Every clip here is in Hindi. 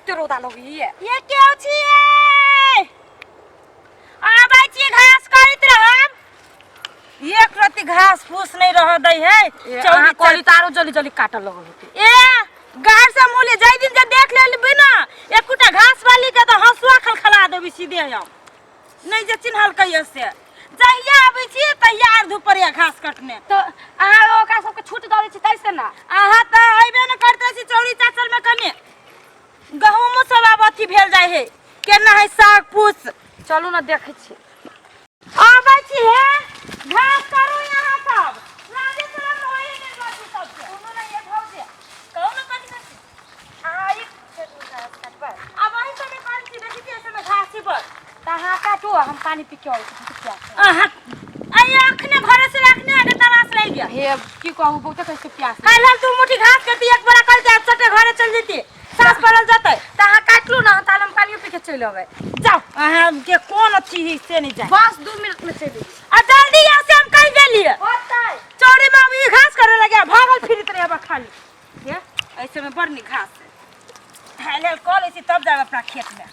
कत्ते रोदा लगी ये क्या छिए आबै छी घास करैत रहब एक रति घास फूस नहीं रह दै है चौड़ी कोली तारो जल्दी जल्दी काटल लगल होते ए गार से मूले जई दिन जे देख लेबी ना एकुटा घास वाली के तो हंसुआ खलखला देबी सीधे हम नहीं जे चिन्हल कहियो से जहिया आबै छी तहिया आर दुपहरिया घास काटने तो अहाँ ओकरा सबके छूट दऽ दै छी तैसे ना अहाँ त अइबे न करते छी चौड़ी चाचल में कने गहूम सब आब अथी भेल जाय है केना है साग फूस चलू ना देखै छी आबै छी हे घास करू यहाँ सब राजेश्वर में होई नहीं बात सब कोनो ना ये भौजे कोनो कथि नहीं आई घास काटबै अब आई सब में कर छी देखि ऐसे में घास ही पर तहाँ काटू हम पानी पी के आउ क्या आहा आई अखने घरे से रखने आगे तलाश ले गया हे की कहू बहुत कैसे प्यास काल तू मुट्ठी घास करती एक बड़ा कर दे चटे घरे चल जेती सास पड़ल जतै तहाँ काटलू ना ताल हम पानी पी के चल आबै जाओ अहाँ के कोन चीज से नहीं जाए बस 2 मिनट में चली आ जल्दी यहां से हम कह देलिए होतै चौड़ी में अब ये घास करे लगे भागल फिरत रहे अब खाली ये ऐसे में बड़ नी घास है ले कॉल ऐसी तब जाए अपना खेत में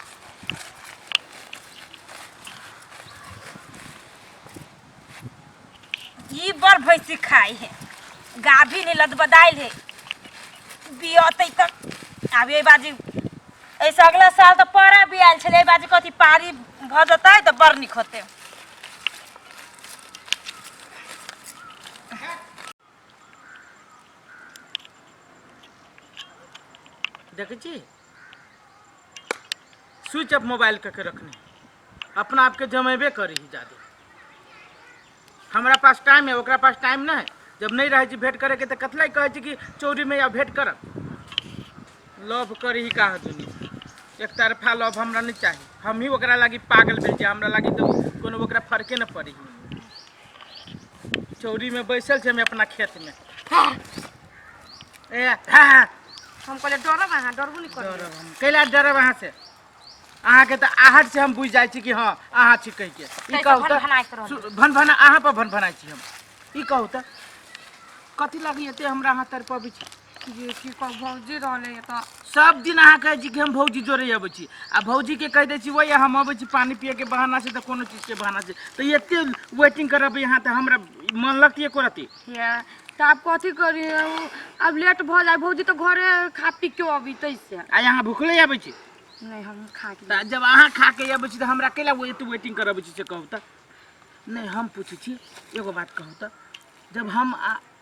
ई बड़ भैंसी खाई है गाभी नहीं लदबदाइल है बियते तक अब ये बाजी ऐसे अगला साल तो पारा भी आयल छले बाजी कथी पारी भ जतै तो बड़ निक होते देखे छी स्विच ऑफ मोबाइल करके रखने अपना आपके जमेबे करी ही ज्यादा हमारा पास टाइम है ओकरा पास टाइम ना है जब नहीं रहे भेंट करे के तो कतलाई कहे कि चोरी में या भेंट कर लव करी ही कहा दुनिया एक तरफा लव हमरा नहीं चाहिए हम ही ओकरा लागी पागल भेल हमरा लागी तो कोनो ओकरा फर्के न पड़ी चोरी में बैसल छे मैं अपना खेत में ए हां हम कहले डरब अहाँ डरबो नहीं करब हम कैला डरब अहाँ से अहाँ के तो आहट से हम बुझ जाय छी कि हां अहाँ छी कह के ई कहू त भन भन अहाँ पर भन भनाई छी हम ई कहू त कथि लागी एते हमरा हाथ तर पबी छी ये की कह भौजी रहले त सब दिन अहाँ कहे छी कि हम भौजी जोरे आबै छी आ भौजी के कह दे छी वही हम आबै छी पानी पिए के बहाना से त कोनो चीज के बहाना से तो एते वेटिंग करब यहाँ त हमरा मन लगती एको रती त आप कथि करी अब लेट भ जाय भौजी तो घरे खा पी के अभी तैसे आ यहाँ भूखले आबै छी नहीं हम खा के त जब अहाँ खा के आबै छी त हमरा केला वेटिंग करब छी से कहू त नहीं हम पूछे छी एगो बात कहू त जब हम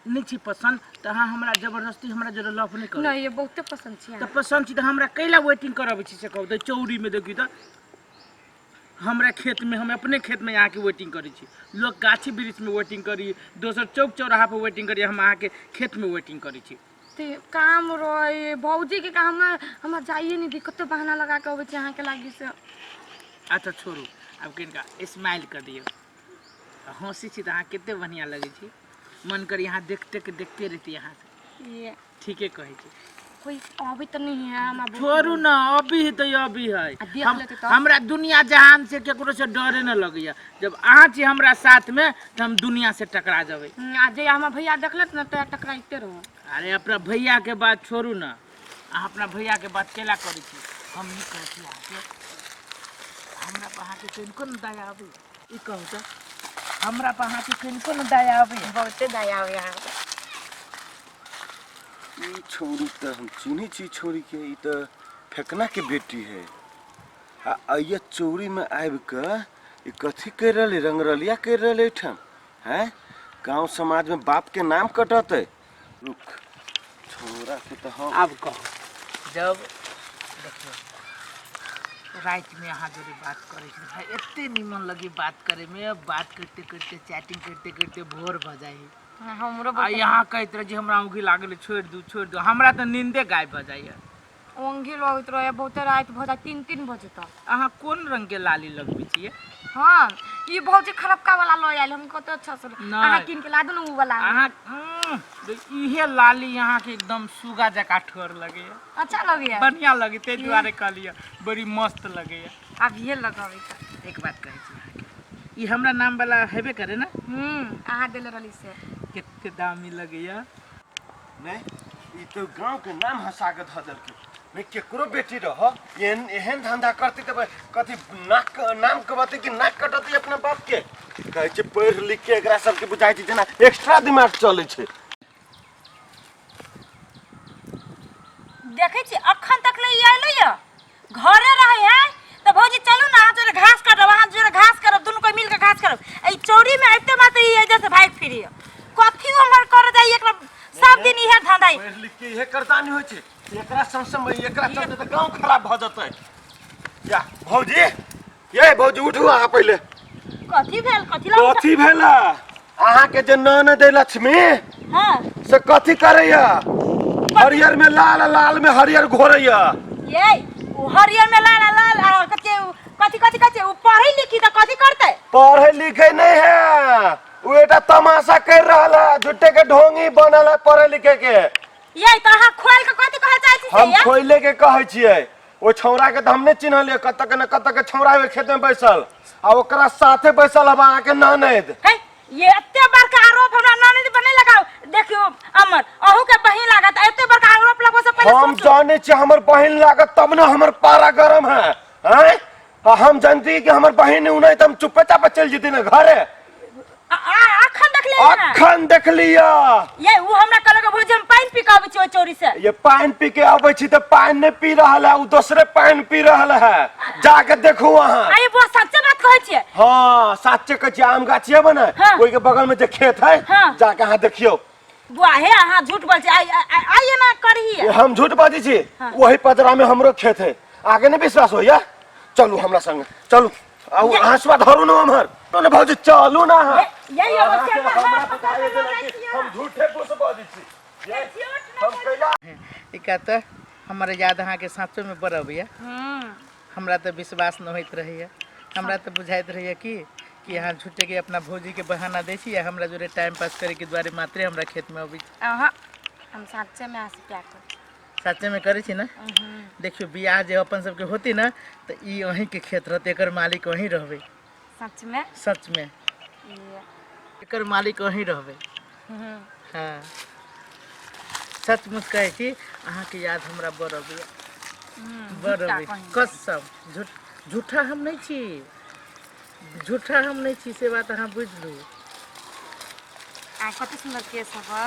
नहीं छी पसंद त अहाँ हमरा जबरदस्ती हमरा जरे लव नहीं करू नहीं ये बहुते पसंद छी त पसंद छी त हमरा केला वेटिंग करब छी से कहू त चौड़ी में देखी त हमरा खेत में हम अपने खेत में यहाँ के वेटिंग करी छी लोग गाछी वृक्ष में वेटिंग करी दोसर चौक चौराहा पर वेटिंग करी हम अहाँ के खेत में वेटिंग करी छी ते काम रहे भौजी के काम हम जाइए नहीं दिक्कत बहाना लगा के अबे छी अहाँ के लागी से अच्छा छोड़ू अब किनका स्माइल कर दियो हंसी छी त अहाँ केते बढ़िया लगे छी मन कर यहाँ देखते रहती यहाँ से ये ठीक है कहे छी कोई अभी तो नहीं है हमरा छोड़ू ना अभी है तो अभी है हमरा दुनिया जहान से केकरो से डरे न लगैया जब अहाँ छी हमरा साथ में तो हम दुनिया से टकरा जबै आ जे हमर भैया देखलत न त टकराइते रहो अरे अपना भैया के बात छोड़ू ना अहाँ अपना भैया के बात केला करै छी हम नहीं कहै छी अहाँ के हमरा पर अहाँ के किनको न दया आबै ई कहू त हमरा पर अहाँ के किनको न दया आबै बहुते दया आवे यहाँ ई छोरी त हम चिन्ही छी छोरी के ई त फेकना के बेटी है आ आइया चोरी में आबि के ई कथी कर रहले रंगरलिया कर रहले ठम हैं गांव समाज में बाप के नाम कटते रुक छोरा के त हम अब कहो जब देखियो रात में यहाँ जोरी बात करे छी भाई एते निमन लगी बात करे में बात करते करते चैटिंग करते करते भोर भ जाई हमरो आ यहाँ कहत रहे जी हमरा ऊँगी लागल छोड़ दू हमरा तो नींदे गायब भ जाइए ओंगी लगत रहे बहुते रात भ जाय 3 बजे तक अहाँ कोन रंग के लाली लगबी छिए हां ई बहुत खरबका वाला ल आइल हम कत अच्छा से नहीं। अहाँ किन के ला दू न उ वाला अहाँ इहे लाली यहाँ के एकदम सुगा जका ठोर लगे अच्छा लगे बढ़िया लगे ते दुआरे कहलिए बड़ी मस्त लगे अब ये लगावे त एक बात कहै छी ई हमरा नाम वाला हेबे करे ना अहाँ देले रहली से कितने दामी लगे नहीं ई तो गांव के नाम हंसा के ध देलके मैं केकरो बेटी रह एहन धंधा करती तब कथी नाक नाम कहते कि नाक कटती अपना बाप के कहै छै पढ़ लिख के एकरा सबके बुझाइ छै जेना एक्स्ट्रा दिमाग चलै छै। देखे छी अखन तक ले आइलो या घरे रहे है तो भौजी चलू ना जोरे घास काटब वहां जोरे घास करब दुनु कोई मिल के घास करब ए चौड़ी में आइते बात ई है जैसे भाग फिरी कथी हमर कर जाई एकरा सब दिन इहे धंधा पढ़ लिख के इहे करतानी होइ छै एकरा संसम एकरा चलते त गांव खराब भ जतै। या भौजी ये भौजी उठू अहाँ पहिले कथी भेल कथी भेल अहाँ के जे ननद है लक्ष्मी हां से कथी करैया हरियर में लाल लाल में हरियर घोरैया ये उ हरियर में लाल लाल कथी कथी कथी उ पढ़ी लिखी त कथी करते पढ़े लिखे नहीं है वो एटा तमाशा कर रहा है झूठे के ढोंगी बनल है पढ़े लिखे के ये त अहाँ खोल के कथी कह चाहै छी हम खोले के कहै छियै ओ छौरा के त हम नहीं चिन्हलिए कत के छौरा के खेत में बैसल आ ओकरा साथे बैसल अब अहाँ के ननद है ये एते बड़का आरोप हमरा ननद बने लगाओ देखियो अमर अहू के बहिन लागत एते बड़का आरोप लगो से पहले हम जाने छी हमर बहिन लागत तब न हमर पारा गरम है हैं हम जानती कि हमर बहिन उन्हें त हम चुपे चापे चल जेती न घरे अखन देख लिया ये वो हमरा कहलक भौजी हम पानी पी के आबै छी ओ चोरी से ये पानी पी के आबै छी त पानी नहीं पी रहल है उ दूसरे पानी पी रहल है जाके देखू वहां अरे वो सच्चे बात कहै छियै हां सच्चे कहै छी आम गाछिया बने ओई के बगल में जे खेत है जाके अहाँ देखियो बुआ हे अहाँ झूठ बोल छी आइए ना करही हम झूठ बाजी छी वही पदरा में हमरो खेत है आगे नहीं विश्वास होइया चलू हमरा संग चलू आउ हंसवा धरू न हमर तोने भौजी चलू ना यही अवस्था हम झूठे बोस बाजी छी हम कैला इका त हमर याद अहाँ के साँचो में बरबिया हमरा त विश्वास न होइत रहैया हमरा त बुझाइत रहैया कि यहाँ झूठे के अपना भौजी के बहाना दै छी या हमरा जोरे टाइम पास करे के द्वारे मात्रे हमरा खेत में अबै हम सच्चे में आसी प्यार कर सच्चे में करे छी ना देखियो बियाह जे अपन सबके होती ना तो ई वहीं के खेत रहते एकर मालिक वहीं रहबे सच में एकर मालिक वहीं रहबे हाँ सचमुच कहे छी अहाँ के याद हमरा बरबे कसम झूठा हम नहीं छी से बात अहाँ बुझ लू कते सुंदर केस हबा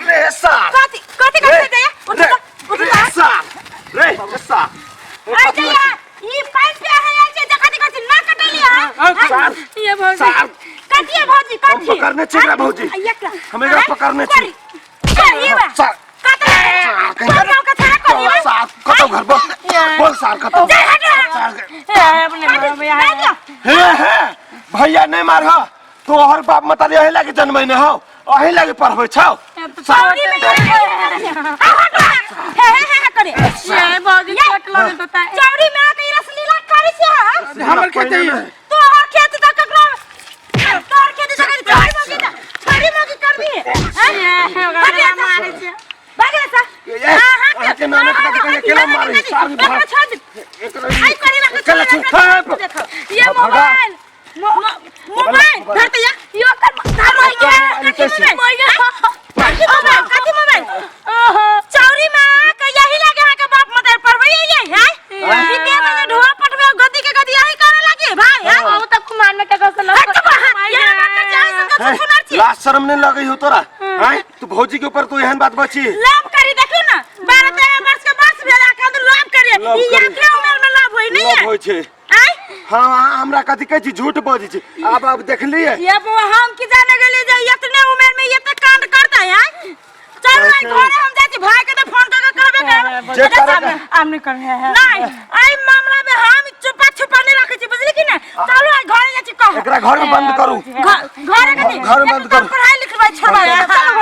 रे सा कथी दे उठ रे सा अच्छा ई पाइप पे है ऐसे देखा ना कटलिया ये भौजी कथी है भौजी हम पकड़ने चाहिए भौजी हमें एकरा पकड़ने चाहिए ये बा कतो घर बोल सार कतो हे भैया नहीं मार हो तोहर बाप मतारी अही लागे जन्मै ने हो अही लागे पढ़बै छौ चौरी में करे ये भौजी चोट लगे तो चौरी में आके रसलीला करे छै हमर खेत है तोहर खेत त ककरो तोहर खेत जगह छोरी मगे करबी है मारे छै भागे सा हां के नाम के केला मारे सार भाग आई करे ना चल देखो ये मोबाइल धरते या यो कर धर रही है कथी मोबाइल चौरी में के यही लागे है के बाप मदर परबै यही है विदेश में ढोआ पटवे गदी के गदी यही करे लागे भाई है ओ त कुमार में के से लाज शर्म नहीं लगे हो तोरा हैं तू भौजी के ऊपर तू एहन बात बची लाभ करी देखियो ना 12-13 वर्ष के बस भेला का तो लाभ करे ई यात्रा उम्र में लाभ होई नहीं है होय छै हां हमरा कथि कहै छी झूठ बाजी छी अब देख लिए ये हम की जाने गेली जे इतने उम्र में ये त कांड करता है चल भाई घरे हम जाती भाई के तो फोन करके करबे कर जे करे हम नहीं कर है नहीं आई मामला में हम छुपा नहीं रखे छी बुझली कि ना चलो आई घरे जाती कह एकरा घर में बंद करू घर में बंद करू पढ़ाई लिखवाई छोड़ा चलो